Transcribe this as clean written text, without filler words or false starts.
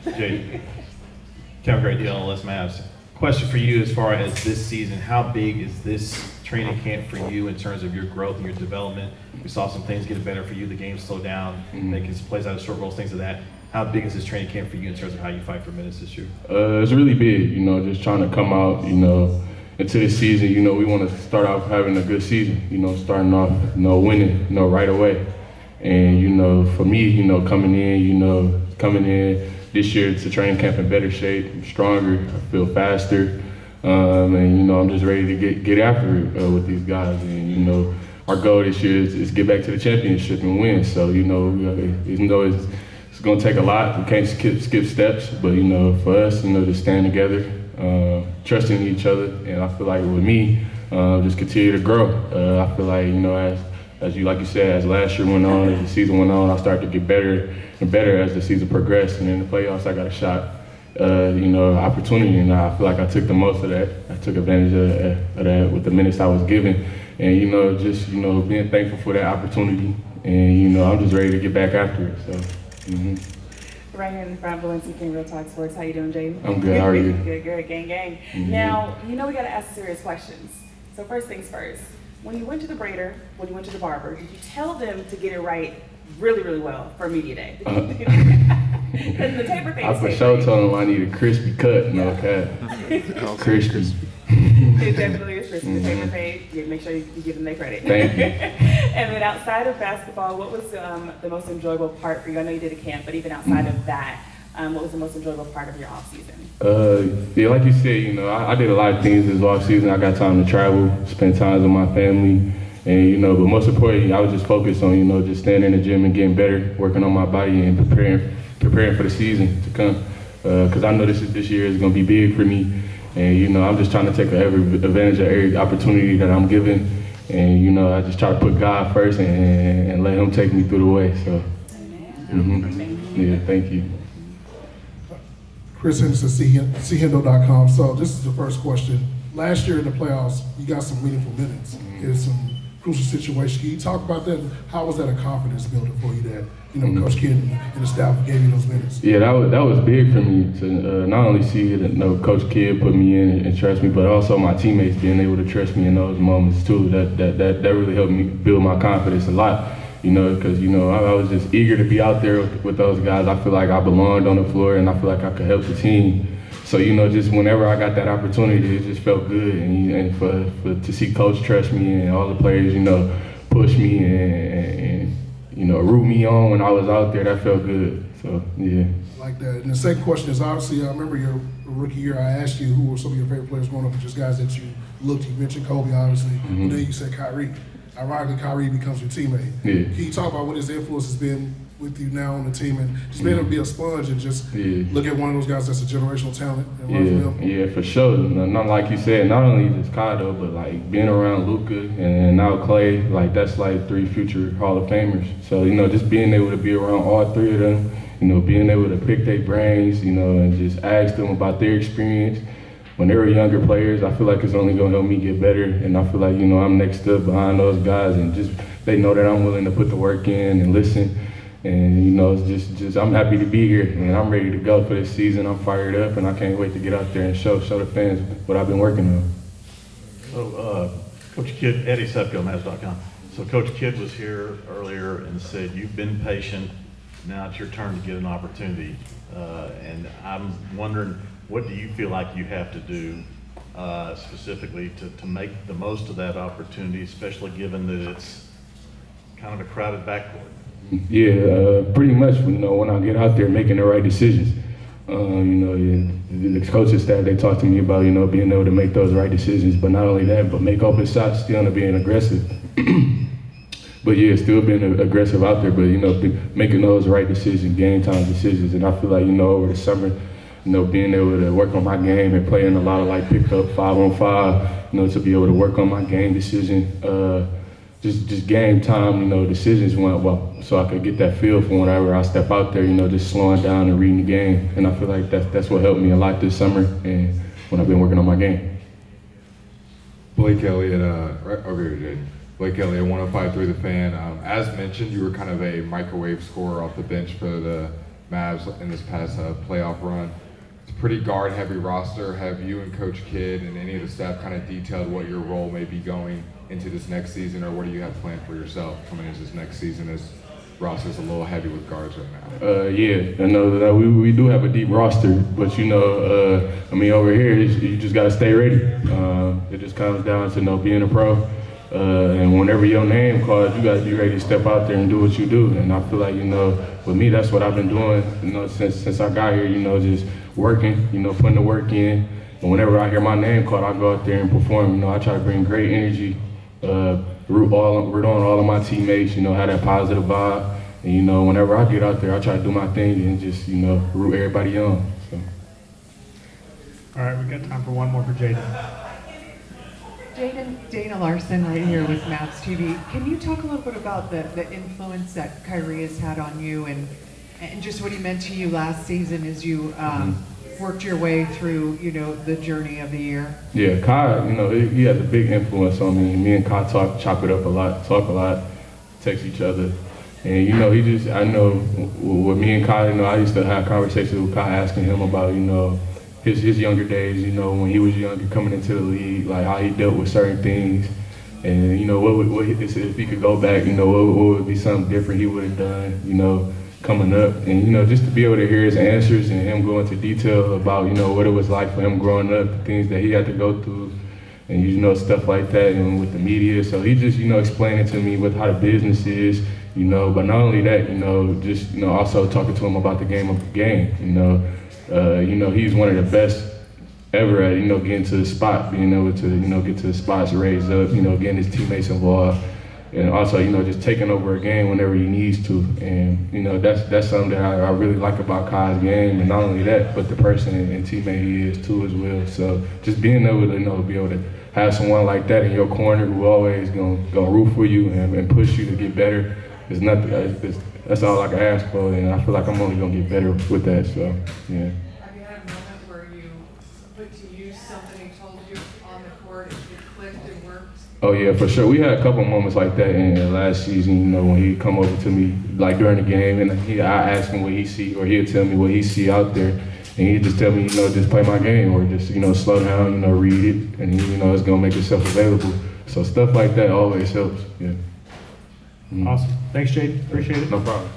Jaden, Kevin, great deal on Les Mavs. Question for you as far as this season, how big is this training camp for you in terms of your growth and your development? We saw some things get better for you, the game slowed down, making plays out of short rolls, things of that. How big is this training camp for you in terms of how you fight for minutes this year? It's really big, just trying to come out, into this season, we want to start off having a good season, starting off, winning, right away. And, for me, coming in this year to training camp in better shape, I'm stronger, I feel faster, and I'm just ready to get after it with these guys. And our goal this year is get back to the championship and win. So even though it's going to take a lot, we can't skip steps. But for us, to stand together, trusting each other, and I feel like with me, just continue to grow. I feel like as you said, as last year went on, as the season went on, I started to get better and better as the season progressed. And in the playoffs, I got a shot, opportunity, and I feel like I took the most of that. I took advantage of that with the minutes I was given, and just being thankful for that opportunity. And I'm just ready to get back after it. So. Right here in the front, Valencia King, Real Talk Sports. How you doing, Jaden? I'm good. How are you? Good. Gang. Now, we got to ask serious questions. So first things first. When you went to the braider, when you went to the barber, did you tell them to get it right really, really well for media day? Because the taper thing. I for sure told them I need a crispy cut, no cap. Crispy. It definitely is crispy. The taper fade. Make sure you give them their credit. Thank you. And then outside of basketball, what was the most enjoyable part for you? I know you did a camp, but even outside of that, what was the most enjoyable part of your off season? Yeah, like you said, I did a lot of things this off season. I got time to travel, spend time with my family, and but most importantly, I was just focused on just staying in the gym and getting better, working on my body and preparing for the season to come. Because I know this year is going to be big for me, and I'm just trying to take advantage of every opportunity that I'm given, and I just try to put God first and let Him take me through the way. So, yeah, thank you. Chris Henderson, chendo.com. So this is the first question. Last year in the playoffs, you got some meaningful minutes in some crucial situations. Can you talk about that? How was that a confidence builder for you that, Coach Kidd and the staff gave you those minutes? Yeah, that was big for me to not only see that Coach Kidd put me in and trust me, but also my teammates being able to trust me in those moments too. That really helped me build my confidence a lot. Because, I was just eager to be out there with those guys. I feel like I belonged on the floor and I feel like I could help the team. So, just whenever I got that opportunity, it just felt good. And for to see Coach trust me and all the players, push me and root me on when I was out there, that felt good. So, yeah. Like that. And the second question is, obviously, I remember your rookie year, I asked you who were some of your favorite players growing up, just guys that you looked. You mentioned Kobe, obviously, and then you said Kyrie. Ironically, Kyrie becomes your teammate. Yeah. Can you talk about what his influence has been with you now on the team and just being able to be a sponge and just look at one of those guys that's a generational talent and learn from him? Yeah, for sure. Not like you said, not only just Kai though, but like being around Luka and now Clay, like that's like 3 future Hall of Famers. So, just being able to be around all 3 of them, being able to pick their brains, and just ask them about their experience. When they were younger players, I feel like it's only going to help me get better. And I feel like, I'm next up behind those guys and just they know that I'm willing to put the work in and listen. And, it's just I'm happy to be here and I'm ready to go for this season. I'm fired up and I can't wait to get out there and show the fans what I've been working on. So, Coach Kidd, Eddie Sepko, Mavs.com. So Coach Kidd was here earlier and said, you've been patient, now it's your turn to get an opportunity. And I'm wondering, what do you feel like you have to do specifically to make the most of that opportunity, especially given that it's kind of a crowded backcourt? Yeah, pretty much, when I get out there making the right decisions. The coaching staff, they talk to me about, being able to make those right decisions, but not only that, but make open shots, still being aggressive. But yeah, still being aggressive out there, but making those right decisions, game time decisions. And I feel like, over the summer, being able to work on my game and playing a lot of like pickup 5-on-5, to be able to work on my game decision, just game time, decisions went well, so I could get that feel for whenever I step out there, just slowing down and reading the game. And I feel like that's what helped me a lot this summer and when I've been working on my game. Blake Elliott, right over here, Jaden. Blake Elliott, 105.3 The Fan. As mentioned, you were kind of a microwave scorer off the bench for the Mavs in this past playoff run. It's a pretty guard-heavy roster. Have you and Coach Kidd and any of the staff kind of detailed what your role may be going into this next season, or what do you have planned for yourself coming into this next season as roster's a little heavy with guards right now? Yeah, I know that we do have a deep roster, but you know, I mean, over here, you just got to stay ready. It just comes down to, you know, being a pro. And whenever your name calls, you got to be ready to step out there and do what you do. And I feel like, you know, with me, that's what I've been doing, you know, since I got here, you know, just working, you know, putting the work in. And whenever I hear my name called, I go out there and perform. You know, I try to bring great energy, root on all of my teammates, you know, have that positive vibe. And, you know, whenever I get out there, I try to do my thing and just, you know, root everybody on. So. All right, we got time for one more for Jaden. Jaden, Dana Larson right here with Mavs TV. Can you talk a little bit about the influence that Kyrie has had on you and just what he meant to you last season as you worked your way through, you know, the journey of the year? Yeah, Kai, you know, he has a big influence on me. Me and Kai chop it up a lot, talk a lot, text each other. And, you know, I know with me and Kai, you know, I used to have conversations with Kai asking him about, you know, his younger days, you know, when he was younger, coming into the league, like how he dealt with certain things. And, you know, if he could go back, you know, what would be something different he would have done, you know, coming up. And, you know, just to be able to hear his answers and him go into detail about, you know, what it was like for him growing up, the things that he had to go through, and, you know, stuff like that, and with the media. So he just, you know, explaining to me how the business is, you know, but not only that, you know, just, you know, also talking to him about the game, you know. You know, he's one of the best ever at, you know, getting to the spot, being able to, you know, get to the spots, raise up, you know, getting his teammates involved, and also, you know, just taking over a game whenever he needs to. And, you know, that's something that I really like about Kai's game, and not only that, but the person and teammate he is too as well. So just being able to, you know, be able to have someone like that in your corner who always gonna root for you and push you to get better is nothing. That's all I can ask for, and I feel like I'm only gonna get better with that. So, yeah. Have you had a moment where you put to use something he told you on the court, it clicked, it worked? Oh yeah, for sure. We had a couple moments like that in last season. You know, when he'd come over to me like during the game, and I ask him what he see, or he'd tell me what he see out there, and he'd just tell me, you know, just play my game, or just, you know, slow down, you know, read it, and you know, it's gonna make yourself available. So stuff like that always helps. Yeah. Awesome. Thanks, Jaden. Appreciate it. No problem.